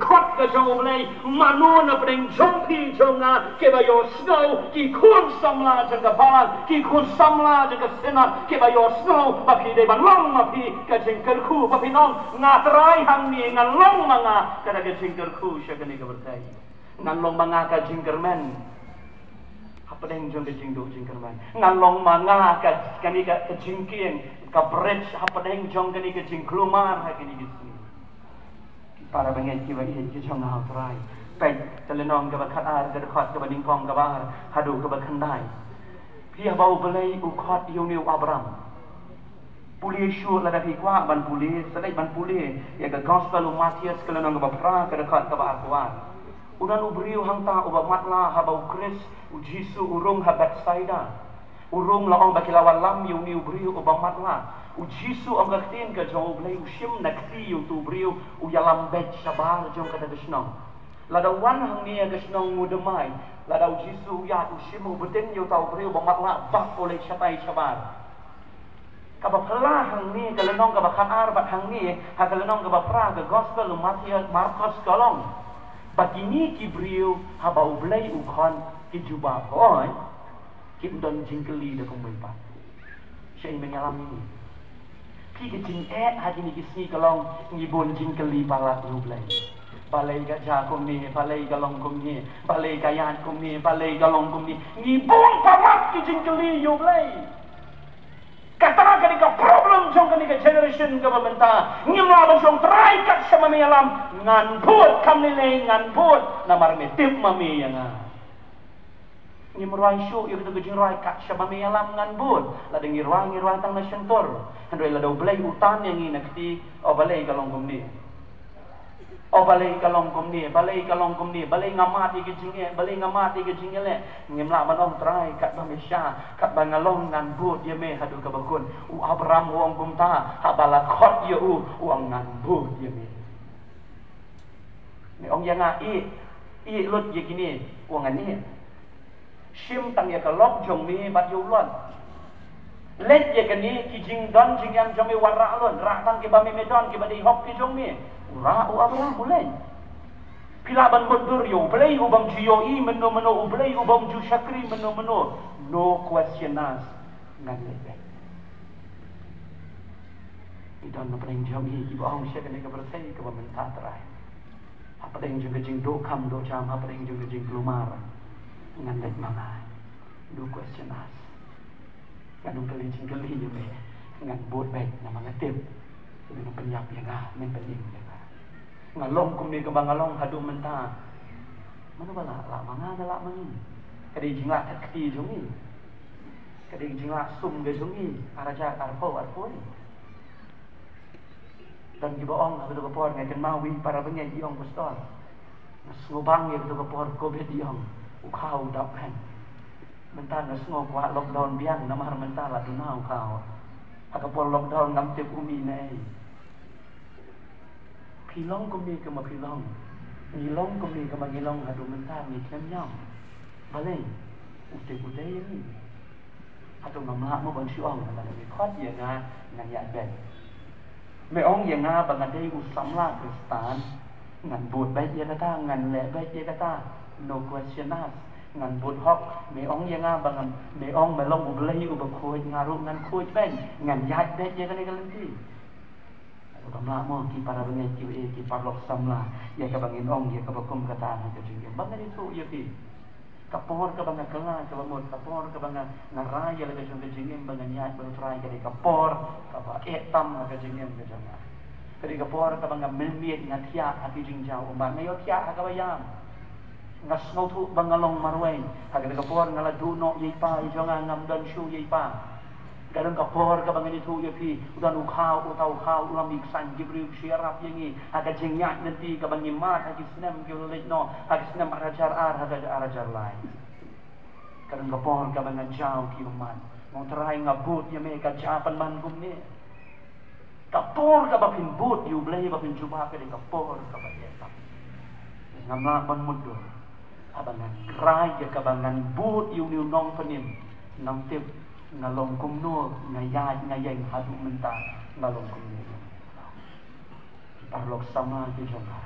khot ke jong blai manu na bring jong pi jong na ke ba yo snow ki khun samla jang ka ban ki khun samla jang ka sena ke ba yo snow ba pi de ban long ma pi ka jing ker khu ba pi nong nga trai hang ni ngan long manga ka da ke jing ker khu sha ka ni ka bertai ngan long manga ka jing ker men Hapadeng jong ke jing do jing kerman ngalong manga ka ni ka jing kieng ka bridge hapadeng jong ka ni ka jing klumar ha kini gisni para bengen ki wa i ki jong ha trai pe telenong ka ba khat ar ka khot ka ba ning pong ka ba hadu ka ba khandai pi bau belai u khot yu ni abram puli shu la da pi kwa ban puli sadai ban puli ya ka gospel Matius telenong ka ba pra ka khot ka ba kwa udan ubriu hangta uba matla habau Chris u Jisu urung ha Bethsaida urung la ong bakilawan lam yu ni ubriu uba matla u Jisu ong kaktin ka jong ublay u shim nakti yu tu ubriu u yalam bet shabar jong kata gesnong lada wan hang ni gesnong mudamai lada u Jisu ya u shim u betin yu tau ubriu uba matla bak oleh shabai shabar kaba pala hang ni kalenong kaba khanar bat hang ni ha kalenong kaba pra ka gospel Matius Markus kalong Batini kibriu haba ublay ukon kijuba koy kim don jingkeli da kong pa siya mengalam ini pi ke jing hati ni kisni kalong ngibon jingkeli palat ublay balay ka ja kong ni balay kalong kong ni balay kayan kong ni balay kalong kong ni ngibon palat ki jingkeli ublay kata ka ka problem jong ka generation ka benta ngimla ba jong try kat sa mamialam ngan put kam ni le ngan put na marme tip mami yang ngimrai shu yu ka jingrai kat sa mamialam ngan put la de ngirwai tang na sentor handoi la do blai utan yang ni nakti o balai kalong kumni o balai kalong kumni balai ngamati ke jinge balai ngamati ke jinge le ngimla manong try kat ba mesha kat ba ngalong ngan but ye me hadu ka bakun u Abraham wong kumta habala khot ye u ngan but ye me ni ong yang i lut ye kini wong ani shim tang ye ka lok jong mi bat yu lon let ye kani ki jing don jing yang jong mi wara lon ra tang ke ba mi medon ke ba di hok ki jong mi Ura u Abraham mulai pilaban mundur yo play ubam jiyo I meno ublay ubam ju syakri meno no question ask ngan lebe idan na preng jam I ibu ong syakri ka bersai ka bamenta terai apa deng juga jing do kam do jam apa deng juga jing kelumar ngan lek mama no question ask kan kali jing kali yo me ngan bot baik nama ngatip dengan penyap yang men pening ngalong kumi ke bangalong hadu menta mana bala la manga la mangi kadi jingla takti jungi kadi jingla sum ge jungi araja arpo dan di boong hadu ke por ngai mawi para bengai diong pastor ngobang ye ke por covid diong ukau dap kan menta ngasngo kwa lockdown biang namar menta la dunau kau akapor lockdown ngam tip umi nei pilong kumi ke ma pilong ngilong kumi ke ma ngilong hadu mentar ni kem nyam balai ute ni hadu ngamla mo bang syuang na ni khot ye nga ngan ya ben me ong ye nga bang adai usamla kristan ngan bot bai ye kata ngan le bai ye kata no question ask ngan bot hok me ong ye nga bang me ong me long ublai u ba khoi ngaru ngan khoi ben ngan ya bai ye kani kalenti Kamla mo ki para bengai ki parlok samla ya ka bangin ong ya ka bakum kata na ka jingge bangan itu ya ki kapor ka banga kala ka bangod kapor ka banga naraya la ka jingge bangan ya ba try ka kapor ka ba etam ka jingge ka janga kadi kapor ka banga milmiet ngatia aki jingjau umban ngayo tia ka bayam ngasno tu bangalong marway ka kapor ngala duno yipa ijonga ngam dan shu yipa kadang kapor ka bangani tu ya pi udan ukau utau kau ulam iksan jibril syaraf yangi aga jengyak nanti ka bangi mat agi senam ke ulit no agi senam arajar arajar lain kadang kapor ka bangan jauh ki umat mau terai ngabut ya me ka japan man gumni kapor ka bapin but yu blay bapin jubah ka kapor ka bayeta ngamla ban mudur abangan krai ya ka bangan but yu niu nong penim nong tip ngalong kumno ngayat ngayeng hadu menta ngalong kumno parlok sama di jongka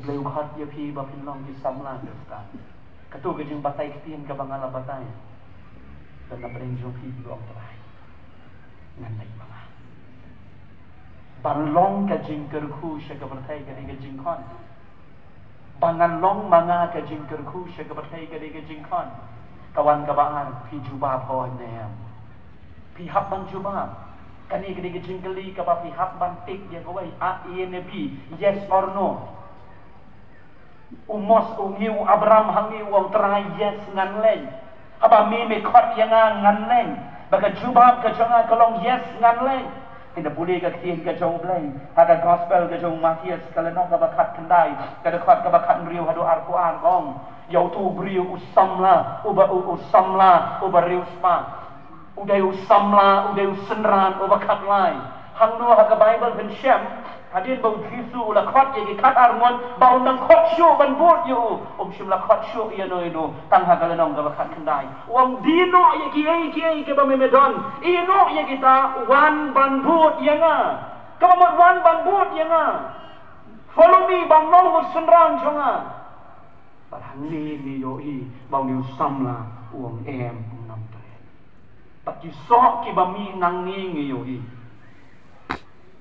ublay ukhat ya pi bapin long di samla Kristan katu ke jing batai ketien ka bangala batai dan na breng jong pi long trai ngan lai banga ban long ka jing kerku sha ka batai ka ni ka jing khon bangan long manga ka jing kerku sha ka batai ka ni ka jing khon kawan ka baan pi juba pho nem pi hab ban juba kani ka ni ka jing kali ka ba pi hab ban tik ya ko wai a e ne bi yes or no umos ungiu Abraham hangi wong trai yes ngan leng aba mi me khot yanga ngan leng baga jubab ka jonga kalong yes ngan leng ina buli ka tien ka jong bleng haga gospel ka jong Matius kala no ka bakat kendai ka de khot ka bakat riu hadu Al-Quran gong yau tu briu usamla uba riu spa udai usamla udai usenran uba khat lai hang no haga Bible ben shem hadin bau Jesu ula khot ye khat arngon bau nang khot shu ban bot yu shim la khot shu ye no ino tang ha kala nong ka khat kendai wang dino ye ki ke ba me medon ino ye kita wan ban bot ye nga ka ma wan ban bot ye nga follow me bang nong mo sunrang chonga parang ni yo i bau ni samla wang em nam tre pat ki so ki ba mi nang ni yo i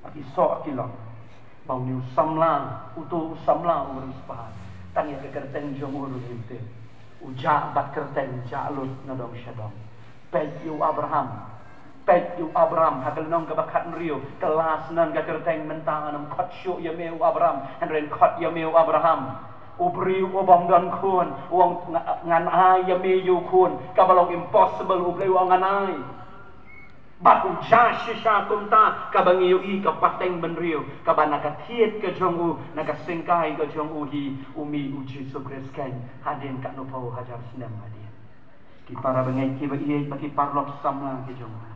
pat ki so ki lo bau ni samla utu samla urus pa tang ya kerteng jong urus inte uja bat kerteng jalut na dong syadong pet yu Abraham hakal nong ka bakat riu kelas nan ka kerteng mentang anam khot syu ya meu Abraham ren khot ya meu Abraham ubriu obam dan kun wong ngan ai ya me yu kun ka balong impossible ubriu ngan ai bat uja shisha kumta ka bangiu i ka pateng benriu ka banaka thiet ka jongu naka singkai ka jongu hi umi uji subreskan hadin ka no pau hajar senam hadin ki para bangai ki ba iei bagi parlop samla ki jongu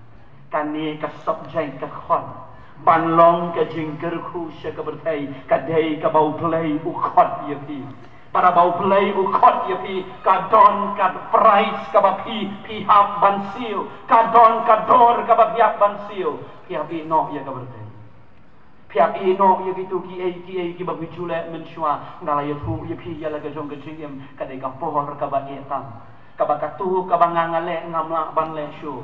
kani ka subject ka khon ban long ka jingker khu sha ka berthai ka dei ka bau play u khot ye pi para bau play u khot ye pi ka don ka price ka ba pi hab ban sil ka don ka dor ka ba piak ban sil pi abi no ye ka berthai piak i no ye gitu ki ba bijule men shwa ngala ye thu ye pi ya la ka jong ka jingem ka dei ka pohor ka ba ye tam kabakatu kabangangale ngamla ban le shu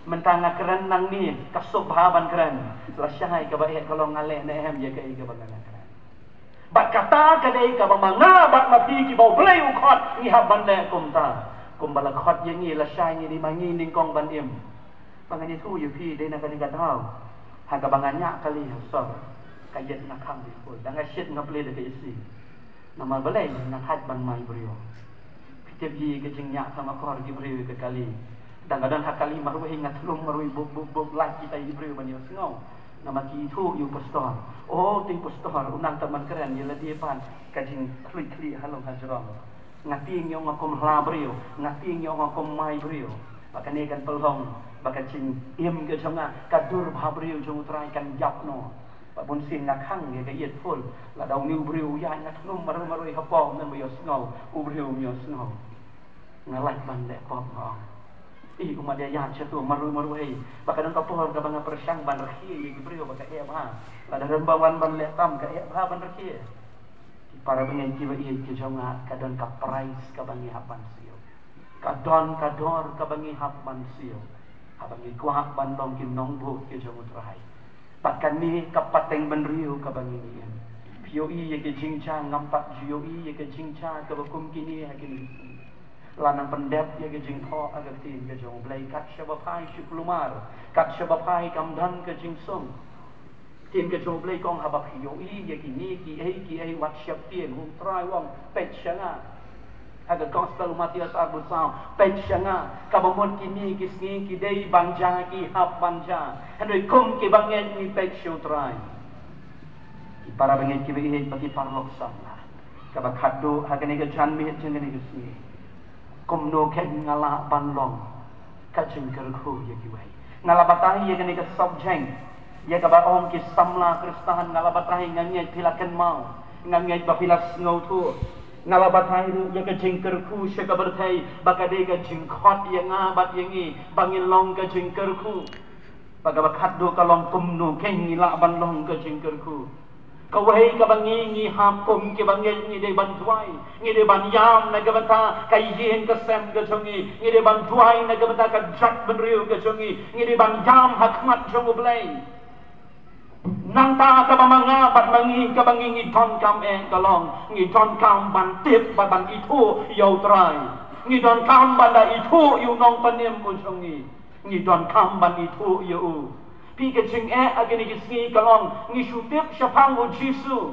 mentanga keren nang ni kasub ban keren la syai kabae kalau ngale ne hem ye kai kabanganga keren bat kata kadai kabamanga bat mapi ki bau play u khot ni hab ban le kumta kumbala khot ye ngi la syai ni di mangi ning kong ban im bangani thu yu pi de na kani ka thau ha kabanganya kali so kayet na kham di ko danga shit ngaple de ke isi nama balai na khat ban mai brio Tiap-tiap ke jengnya sama kor Jibril ke kali. Dan-kadang hakali marui ingat lum marui buk lah kita Jibril banyak sengau. Nama ki itu you pastor. Oh ting pastor unang teman keren ya dia pan kajing klik halong hajrong. Ngati yang ngakom hla brio, ngati yang ngakom mai brio. Maka ni kan pelong, maka cing im ke jonga kadur bhabrio jong trai kan yapno. Pak bun sin ngakang ya ke yet full la dau ni ubriu ya ngat num marui hapom nan bayo sngau ubriu myo sngau ngalai ban le pom ngong i kuma dia ya chatu marui bakadang ka pohon ka banga persang ban rhi ye ubriu baka e ba la dan bawan ban le tam ka e ba ban rhi para bengen jiwa i ke jonga kadon ka price ka bangi hapan sio kadon kador ka bangi hapan sio abangi kuah ban dong kim nong bu ke jonga trai Bahkan ni kapateng benriu kabanginian. POI ye ke jingcha ngampak GOI ye ke jingcha ke bakum kini hakin. Lanang pendep ye ke jingtho agak tin ke jong blai kat syabapai syuklumar. Kat syabapai kamdan ke jingsung. Tin ke jong blai kong habak POI ye ki ai WhatsApp tien hung trai wong pet syanga. Aga gospel Matius Abu Sao pet syanga kabamon kini kisni kidei banja ki hab banja handoi kum ki bangen ni pet syu trai para bangen ki behi pati parlok samla kabakado hagane ke janmi jengene kisni kum no ken ngala banlong kajeng kerku ye ki wai ngala batahi ye gane ke subjeng ye ka ba ong ki samla kristahan ngala batahi nganye pilaken mau nganye bapilas ngau tu ngalabat hairu ya ke jingkerku syaka berthai bakade ke jingkhot ya ngabat yangi bangin long ke jingkerku bagabat khaddo kalong kumnu kengi la ban long ke jingkerku Kawai kabangi ngi hapum kibangi ngi de bantuai ngi de banyam na gabata kayin kasem gajongi ngi de bantuai na gabata ka jak benriu gajongi ngi de banyam hakmat jongu blai nang ta ka bamanga bat mangi kabangi ngi ton kam kalong ngi ton kam ban tip ban itu yau trai ngi don kam banda itu yu nong panem ko jongi ngi don kam ban itu yu pi ke ching agini gisni kalong ngi shutip syapang u Jisu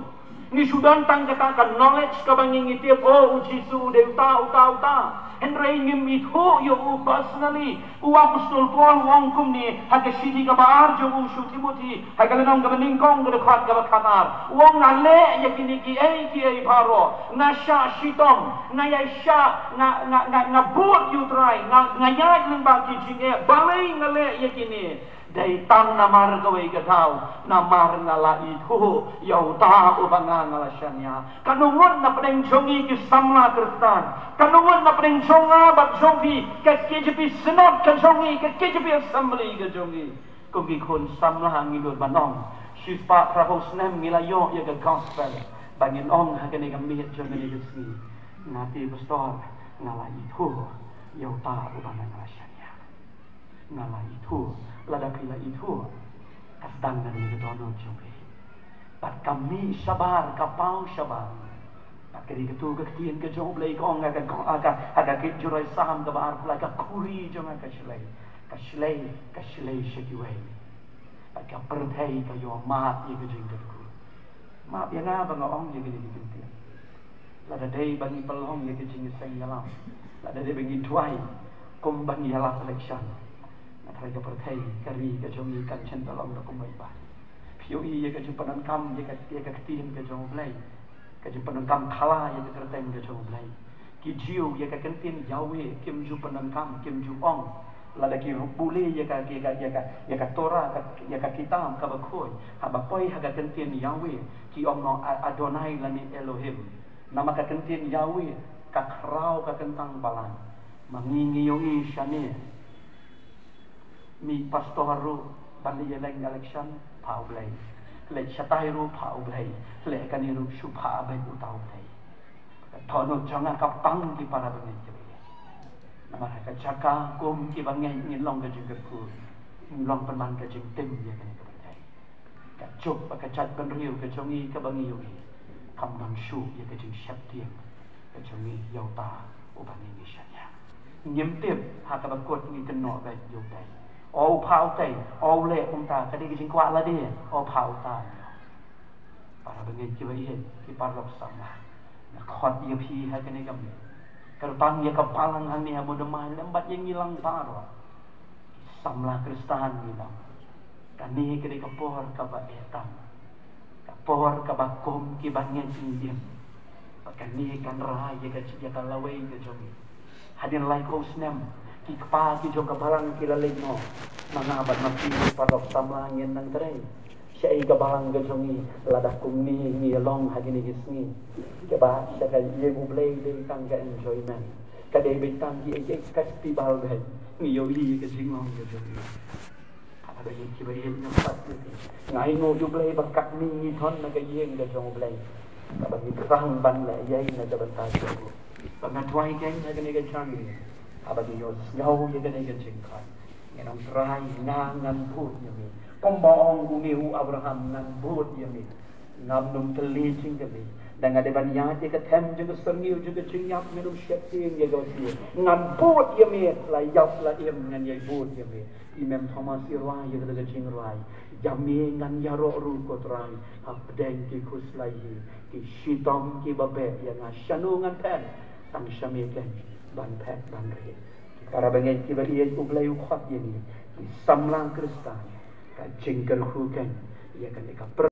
ngi sudan tang kata kan knowledge ka bang ngi tip u Jisu de uta henry ngim itu yo personally u apostol Paul wong kum ni ha ke sidi ka bar jo u shu Timothy ha ka nong ka ning kong ka khat ka khatar wong na le yakini ki ai baro na sha shitom na ya sha na buat you try na ya leng ba ki ching balai ngale yakini dai tang namar gawai gatau namar ngala itu yau ta ubanga ngala shanya kanungon na pedeng jongi ki samla kristan kanungon na pedeng jonga bat jongi ka KJP senat ka jongi ka KJP assembly ka jongi ko ki khon samla ngilur banong shispa prabos nem ngilayo ya ka gospel bangin ong ha kani gamit jongi ni sini ngati pastor ngala itu yau ta ubanga ngala shanya ngala itu ladapila itu kasdan dari ketono jumpe pat kami sabar kapau sabar pat kedi ketu ketien ke jomble kong aga ke jurai saham ke bar pula kuri jong aga kaslei sekiwai pat ka perthai ka yo mat ye ke jingku mat ya na bang ong ye ke dikenti lada dei bangi pelong ye ke jing seng yalam lada dei bangi tuai kum bangi yalam election Raja perthai kari ke jongi kan chen dalam nak kumai ba piu ye ke jumpanan kam ye ke ketin ke jong blai ke jumpanan kam khala ye ke kerteng ke jong blai ki jiu ye ke kentin yawe kim jumpanan kam kim ju ong lada ki rupule ye ka tora ye ka kitam ka bakhoi ha ba poi ha ka kentin yawe ki ong no Adonai lani Elohim nama ka kentin yawe ka khrau ka kentang balan mangingi yongi shane mi pastoru bandi yeleng election pau blai le chatai ru pau blai le kani ru shu pha bai utau blai thono changa ka pang ki para bangi chebe nama ka chaka kum ki bangi ni long ka jing ku long pan man ka jing tim ye kani ka blai ka chop ka chat ban riu ka chongi ka bangi yu kam nam shu ye ka jing shap tiang ka chongi yau ta u bangi ni shanya nyem tip ha ka ba kot ni kan no ba yu dai ô phao tay ô lệ ông ta cái đi cái chính qua là đi ô phao ta para bengen ki bai ki parlok sama na khot ye phi ha cái này kam kalau tang ye kapalang hang ni amo demai lembat yang hilang paro samla kristan ni dam kani ke ka por ka ba etam ka por ka ba kom ki bangen sindiem kani kan ra ye ka chi ka lawai ke jomi hadin lai ko snem ki pa ki jo kabalang kilalay no mga abad na pili parok tamangin ng tray siya ay kabalang gajongi ladak kumni ni long hagini gisni kaba siya ka yegublay day kang ka enjoyment kaday bitang ki ay festival bay ni yoyi ka jinglong gajongi kada yung kibayin ng pati ngay no yublay bakat ni thon na kayeng gajong blay kabang ikrang ban la yay na dabantay ko pangatway keng hagini gajongi abadi yo snow ye gane ge jingkai ngenong trai ngan put yemi kombong gumiu Abraham ngan put yemi ngam num teli jingami dan ade ban ya te kethem juga sengiu juga jingyap ngenong sheting ye go si ngan put yemi la yap la em ngan ye put yemi imam Thomas irwa ye ge jingrai yami ngan yaro ru ko trai apdeng ki kuslai ki shitom ki babe ya ngashanu ngan pen tang shamiken ban pek ban re para bengen ki bari ye ublay khot ye ni samlang kristan ka jingker hu ken ye kan ka